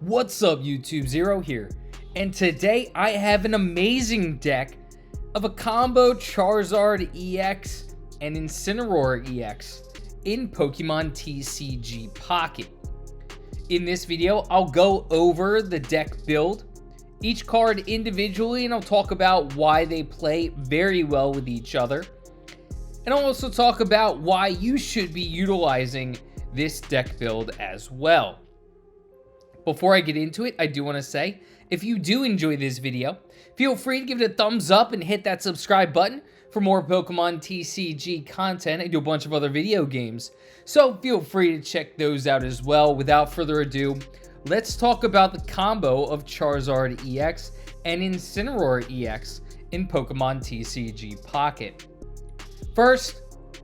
What's up, YouTube? Zero here, and today I have an amazing deck of a combo Charizard EX and Incineroar EX in Pokemon TCG Pocket. In this video, I'll go over the deck build, each card individually, and I'll talk about why they play very well with each other. And I'll also talk about why you should be utilizing this deck build as well. Before I get into it, I do want to say, if you do enjoy this video, feel free to give it a thumbs up and hit that subscribe button for more Pokemon TCG content. I do a bunch of other video games, so feel free to check those out as well. Without further ado, let's talk about the combo of Charizard EX and Incineroar EX in Pokemon TCG Pocket. First,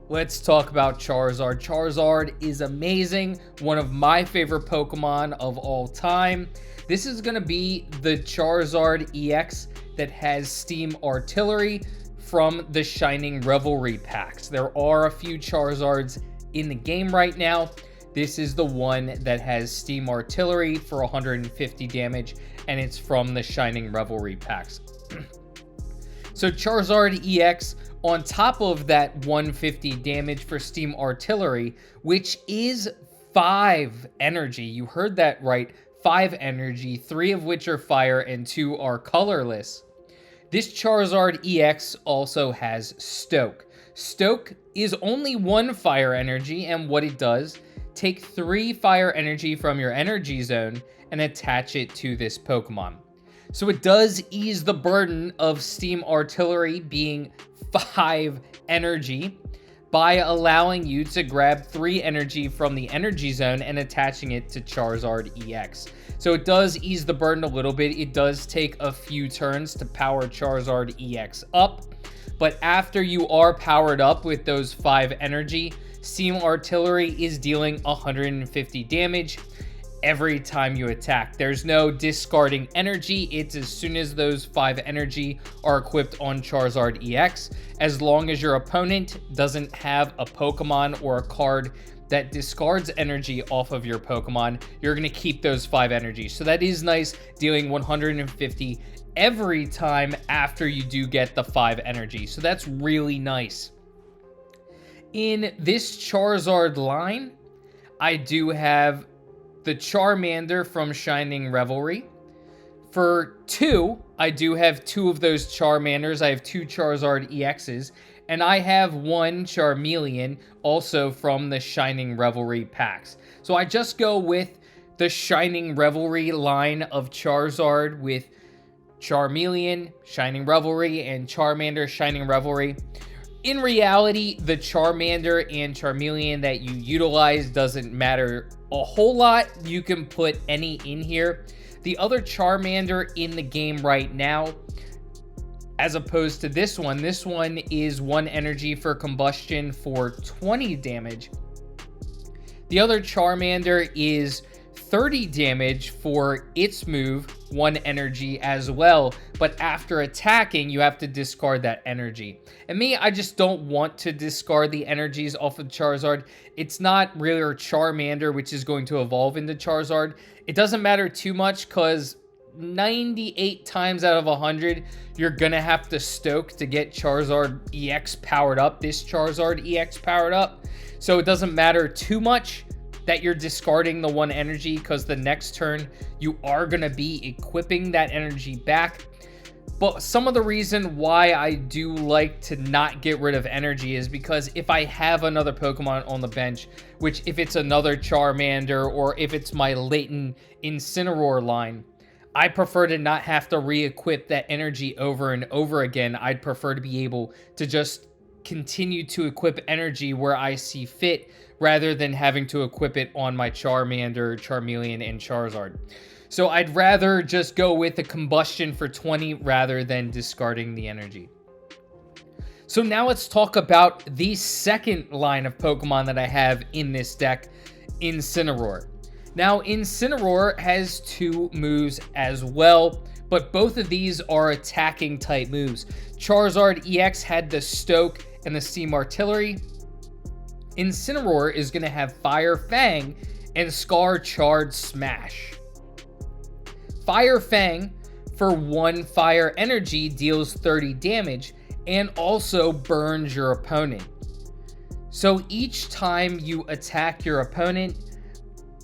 let's talk about Charizard. Charizard is amazing, one of my favorite Pokemon of all time. This is going to be the Charizard EX that has Steam Artillery from the Shining Revelry packs. There are a few Charizards in the game right now. This is the one that has Steam Artillery for 150 damage, and it's from the Shining Revelry packs. So Charizard EX, on top of that 150 damage for Steam Artillery, which is 5 energy. You heard that right, 5 energy, 3 of which are fire and 2 are colorless. This Charizard EX also has Stoke. Stoke is only 1 fire energy, and what it does, take 3 fire energy from your energy zone and attach it to this Pokemon. So it does ease the burden of Steam Artillery being 5 energy by allowing you to grab 3 energy from the energy zone and attaching it to Charizard EX. So it does ease the burden a little bit. It does take a few turns to power Charizard EX up, but after you are powered up with those 5 energy, Steam Artillery is dealing 150 damage every time you attack. There's no discarding energy. It's as soon as those 5 energy are equipped on Charizard EX. As long as your opponent doesn't have a Pokemon or a card that discards energy off of your Pokemon, you're going to keep those 5 energy. So that is nice, dealing 150 every time after you do get the 5 energy. So that's really nice. In this Charizard line, I do have the Charmander from Shining Revelry. For 2, I do have 2 of those Charmanders. I have 2 Charizard EXs, and I have 1 Charmeleon also from the Shining Revelry packs. So I just go with the Shining Revelry line of Charizard with Charmeleon, Shining Revelry, and Charmander, Shining Revelry. In reality, the Charmander and Charmeleon that you utilize doesn't matter a whole lot. You can put any in here. The other Charmander in the game right now, as opposed to this one is 1 energy for combustion for 20 damage. The other Charmander is 30 damage for its move, 1 energy as well, but after attacking, you have to discard that energy. And me, I just don't want to discard the energies off of Charizard. It's not really a Charmander, which is going to evolve into Charizard. It doesn't matter too much, because 98 times out of 100, you're gonna have to Stoke to get Charizard EX powered up, this Charizard EX powered up. So it doesn't matter too much that you're discarding the 1 energy, because the next turn you are going to be equipping that energy back. But some of the reason why I do like to not get rid of energy is because if I have another Pokemon on the bench, which if it's another Charmander or if it's my latent Incineroar line, I prefer to not have to re-equip that energy over and over again. I'd prefer to be able to just continue to equip energy where I see fit, rather than having to equip it on my Charmander, Charmeleon, and Charizard. So I'd rather just go with the combustion for 20 rather than discarding the energy. So now let's talk about the second line of Pokemon that I have in this deck, Incineroar. Now, Incineroar has 2 moves as well, but both of these are attacking type moves. Charizard EX had the Stoke and the Steam Artillery. Incineroar is going to have Fire Fang and Scar Charred Smash. Fire Fang for 1 fire energy deals 30 damage and also burns your opponent. So each time you attack your opponent,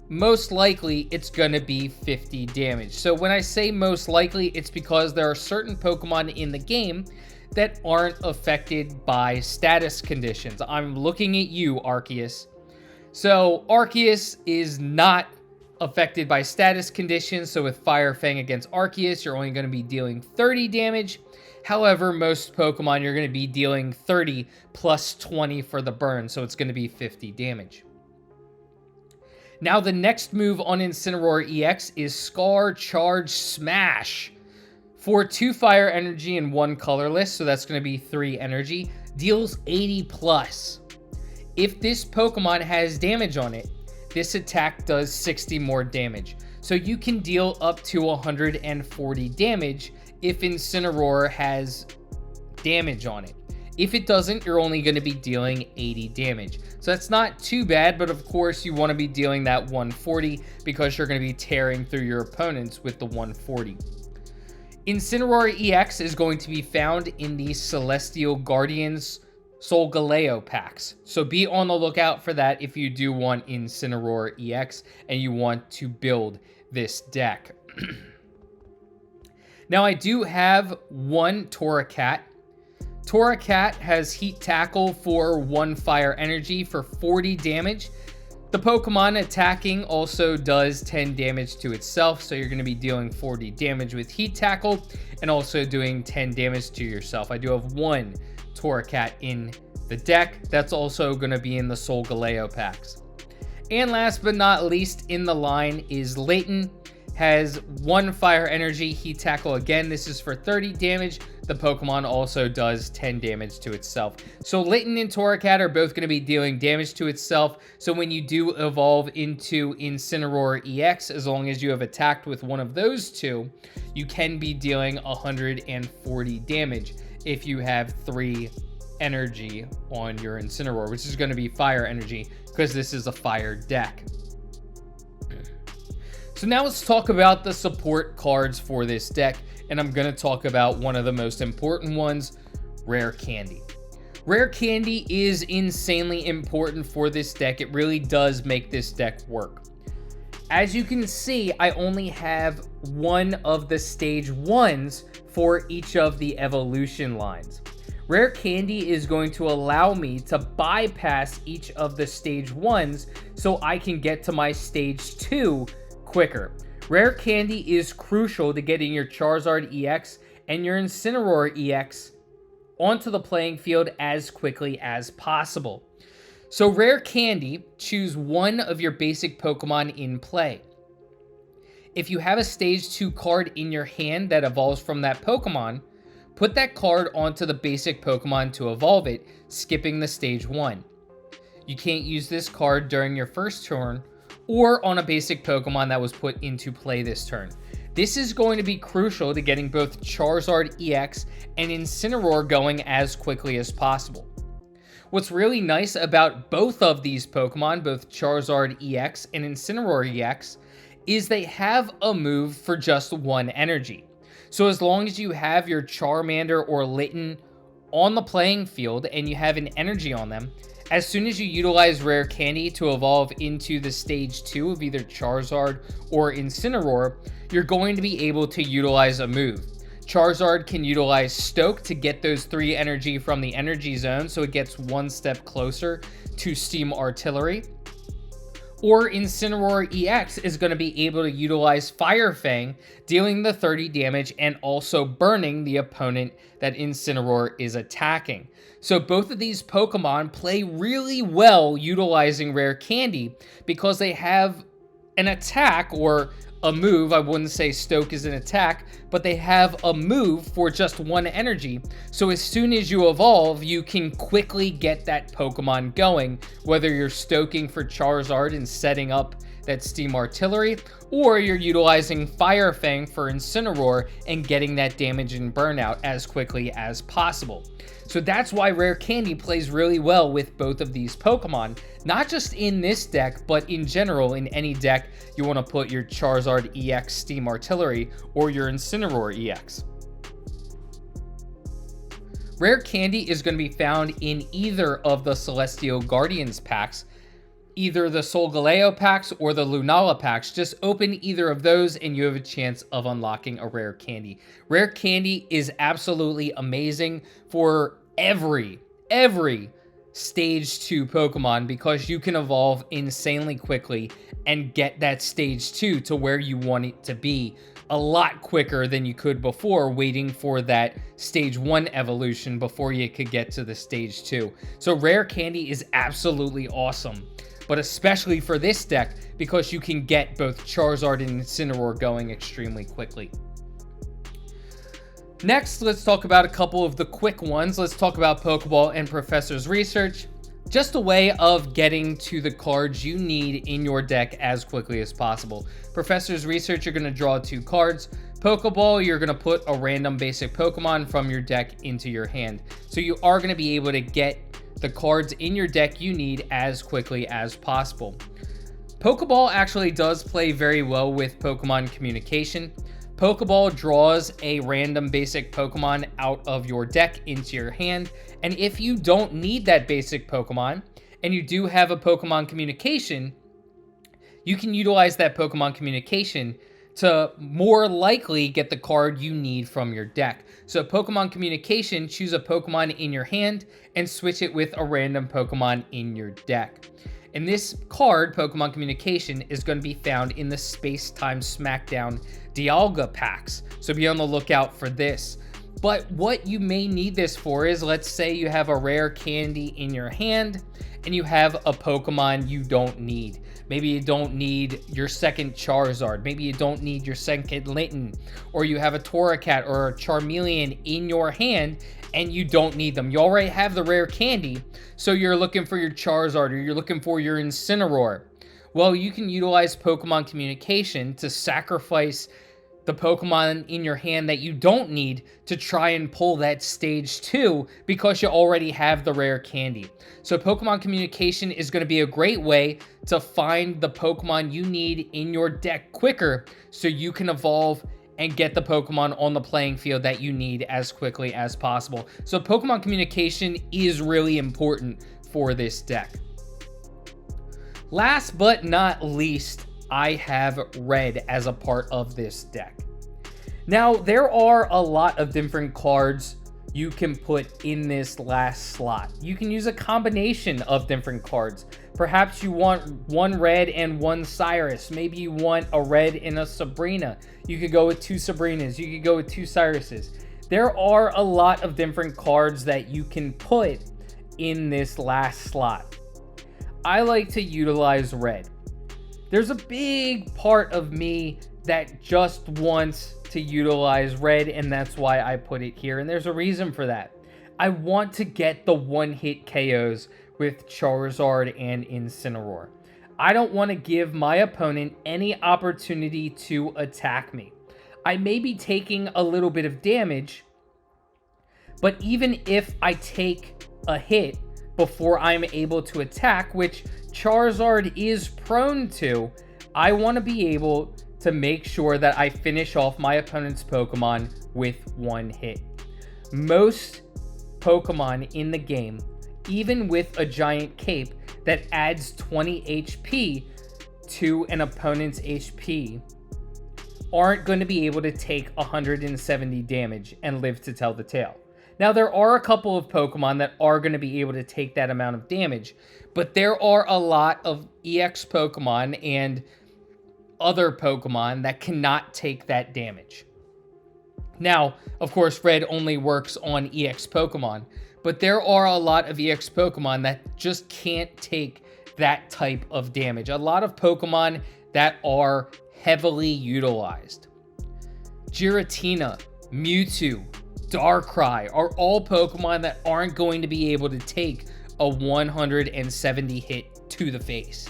most likely it's going to be 50 damage. So when I say most likely, it's because there are certain Pokemon in the game that aren't affected by status conditions. I'm looking at you, Arceus. So Arceus is not affected by status conditions. So with Fire Fang against Arceus, you're only going to be dealing 30 damage. However, most Pokemon, you're going to be dealing 30 plus 20 for the burn. So it's going to be 50 damage. Now the next move on Incineroar EX is Scar Charge Smash. For 2 fire energy and 1 colorless, so that's going to be 3 energy, deals 80 plus. If this Pokemon has damage on it, this attack does 60 more damage. So you can deal up to 140 damage if Incineroar has damage on it. If it doesn't, you're only going to be dealing 80 damage. So that's not too bad, but of course you want to be dealing that 140 because you're going to be tearing through your opponents with the 140. Incineroar EX is going to be found in the Celestial Guardians Solgaleo packs. So be on the lookout for that if you do want Incineroar EX and you want to build this deck. Now I do have 1 Torracat. Torracat has Heat Tackle for 1 fire energy for 40 damage. The Pokemon attacking also does 10 damage to itself, so you're going to be dealing 40 damage with Heat Tackle and also doing 10 damage to yourself. I do have 1 Torracat in the deck. That's also going to be in the Solgaleo packs. And last but not least in the line is Layton. Has 1 fire energy, Heat Tackle again. This is for 30 damage. The Pokemon also does 10 damage to itself. So Layton and Torracat are both going to be dealing damage to itself. So when you do evolve into Incineroar EX, as long as you have attacked with one of those 2, you can be dealing 140 damage if you have 3 energy on your Incineroar, which is going to be fire energy because this is a fire deck. So now let's talk about the support cards for this deck, and I'm going to talk about one of the most important ones, Rare Candy. Rare Candy is insanely important for this deck. It really does make this deck work. As you can see, I only have 1 of the stage 1s for each of the evolution lines. Rare Candy is going to allow me to bypass each of the stage 1s so I can get to my stage 2 quicker. Rare Candy is crucial to getting your Charizard EX and your Incineroar EX onto the playing field as quickly as possible. So Rare Candy, choose 1 of your basic Pokemon in play. If you have a stage 2 card in your hand that evolves from that Pokemon, put that card onto the basic Pokemon to evolve it, skipping the stage 1. You can't use this card during your first turn or on a basic Pokemon that was put into play this turn. This is going to be crucial to getting both Charizard EX and Incineroar going as quickly as possible. What's really nice about both of these Pokemon, both Charizard EX and Incineroar EX, is they have a move for just 1 energy. So as long as you have your Charmander or Layton on the playing field and you have an energy on them, as soon as you utilize Rare Candy to evolve into the stage 2 of either Charizard or Incineroar, you're going to be able to utilize a move. Charizard can utilize Stoke to get those 3 energy from the energy zone, so it gets 1 step closer to Steam Artillery. Or Incineroar EX is going to be able to utilize Fire Fang, dealing the 30 damage and also burning the opponent that Incineroar is attacking. So both of these Pokemon play really well utilizing Rare Candy because they have an attack or a move. I wouldn't say Stoke is an attack, but they have a move for just 1 energy. So as soon as you evolve, you can quickly get that Pokemon going, whether you're stoking for Charizard and setting up that Steam Artillery, or you're utilizing Fire Fang for Incineroar and getting that damage and burnout as quickly as possible. So that's why Rare Candy plays really well with both of these Pokemon, not just in this deck, but in general in any deck you want to put your Charizard EX Steam Artillery or your Incineroar EX. Rare Candy is going to be found in either of the Celestial Guardians packs, either the Solgaleo packs or the Lunala packs. Just open either of those and you have a chance of unlocking a Rare Candy. Rare Candy is absolutely amazing for every stage 2 Pokemon, because you can evolve insanely quickly and get that stage 2 to where you want it to be a lot quicker than you could before, waiting for that stage 1 evolution before you could get to the stage 2. So Rare Candy is absolutely awesome, but especially for this deck because you can get both Charizard and Incineroar going extremely quickly. Next, let's talk about a couple of the quick ones. Let's talk about Pokeball and Professor's Research. Just a way of getting to the cards you need in your deck as quickly as possible. Professor's Research, you're going to draw 2 cards. Pokeball, you're going to put a random basic Pokemon from your deck into your hand. So you are going to be able to get the cards in your deck you need as quickly as possible. Pokeball actually does play very well with Pokemon Communication. Pokeball draws a random basic Pokemon out of your deck into your hand, and if you don't need that basic Pokemon, and you do have a Pokemon Communication, you can utilize that Pokemon Communication to more likely get the card you need from your deck. So Pokemon Communication, choose a Pokemon in your hand and switch it with a random Pokemon in your deck. And this card, Pokemon Communication, is going to be found in the Space Time Smackdown Dialga packs. So be on the lookout for this. But what you may need this for is, let's say you have a Rare Candy in your hand and you have a Pokemon you don't need. Maybe you don't need your second Charizard. Maybe you don't need your second Litten. Or you have a Torracat or a Charmeleon in your hand and you don't need them. You already have the Rare Candy, so you're looking for your Charizard or you're looking for your Incineroar. Well, you can utilize Pokemon Communication to sacrifice the Pokemon in your hand that you don't need to try and pull that stage 2 because you already have the Rare Candy. So Pokemon Communication is going to be a great way to find the Pokemon you need in your deck quicker so you can evolve and get the Pokemon on the playing field that you need as quickly as possible. So Pokemon Communication is really important for this deck. Last but not least, I have Red as a part of this deck. Now, there are a lot of different cards you can put in this last slot. You can use a combination of different cards. Perhaps you want one Red and one Cyrus. Maybe you want a Red and a Sabrina. You could go with 2 Sabrinas. You could go with 2 Cyruses. There are a lot of different cards that you can put in this last slot. I like to utilize Red. There's a big part of me that just wants to utilize Red, and that's why I put it here, and there's a reason for that. I want to get the one-hit KOs with Charizard and Incineroar. I don't want to give my opponent any opportunity to attack me. I may be taking a little bit of damage, but even if I take a hit before I'm able to attack, which Charizard is prone to, I want to be able to make sure that I finish off my opponent's Pokemon with one hit. Most Pokemon in the game, even with a giant cape that adds 20 HP to an opponent's HP, aren't going to be able to take 170 damage and live to tell the tale. Now, there are a couple of Pokemon that are going to be able to take that amount of damage, but there are a lot of EX Pokemon and other Pokemon that cannot take that damage. Now, of course, Red only works on EX Pokemon, but there are a lot of EX Pokemon that just can't take that type of damage. A lot of Pokemon that are heavily utilized. Giratina, Mewtwo, Darkrai are all Pokemon that aren't going to be able to take a 170 hit to the face.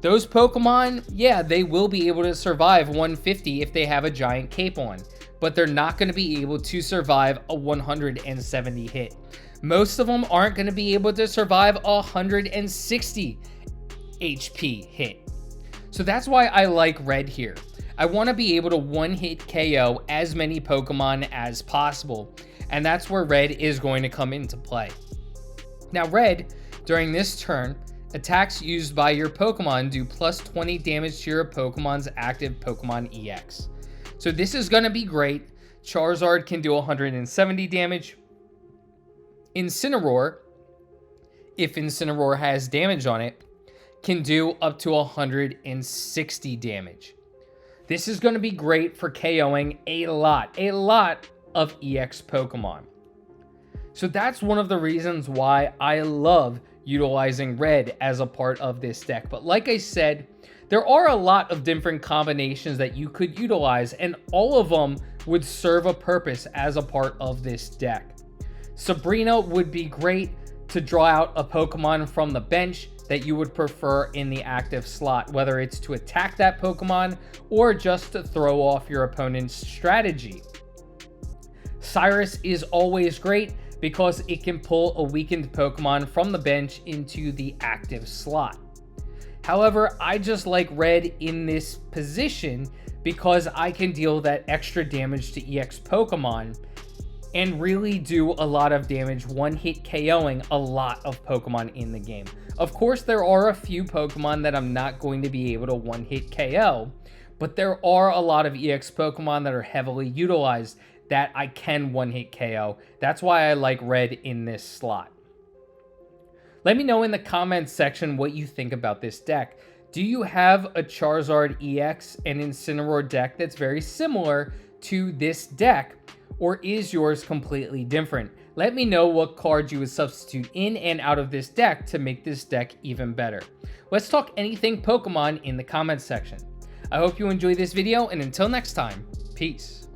Those Pokemon, yeah, they will be able to survive 150 if they have a giant cape on, but they're not going to be able to survive a 170 hit. Most of them aren't going to be able to survive a 160 HP hit. So that's why I like Red here. I want to be able to one-hit KO as many Pokemon as possible, and that's where Red is going to come into play. Now Red, during this turn, attacks used by your Pokemon do plus 20 damage to your Pokemon's active Pokemon EX. So this is going to be great. Charizard can do 170 damage. Incineroar, if Incineroar has damage on it, can do up to 160 damage. This is going to be great for KOing a lot of EX Pokemon. So that's one of the reasons why I love utilizing Red as a part of this deck. But like I said, there are a lot of different combinations that you could utilize, and all of them would serve a purpose as a part of this deck. Sabrina would be great to draw out a Pokemon from the bench that you would prefer in the active slot, whether it's to attack that Pokemon or just to throw off your opponent's strategy. Cyrus is always great because it can pull a weakened Pokemon from the bench into the active slot. However, I just like Red in this position because I can deal that extra damage to EX Pokemon and really do a lot of damage one-hit KOing a lot of Pokemon in the game. Of course, there are a few Pokemon that I'm not going to be able to one-hit KO, but there are a lot of EX Pokemon that are heavily utilized that I can one-hit KO. That's why I like Red in this slot. Let me know in the comments section what you think about this deck. Do you have a Charizard EX and Incineroar deck that's very similar to this deck, or is yours completely different? Let me know what cards you would substitute in and out of this deck to make this deck even better. Let's talk anything Pokemon in the comments section. I hope you enjoyed this video, and until next time, peace.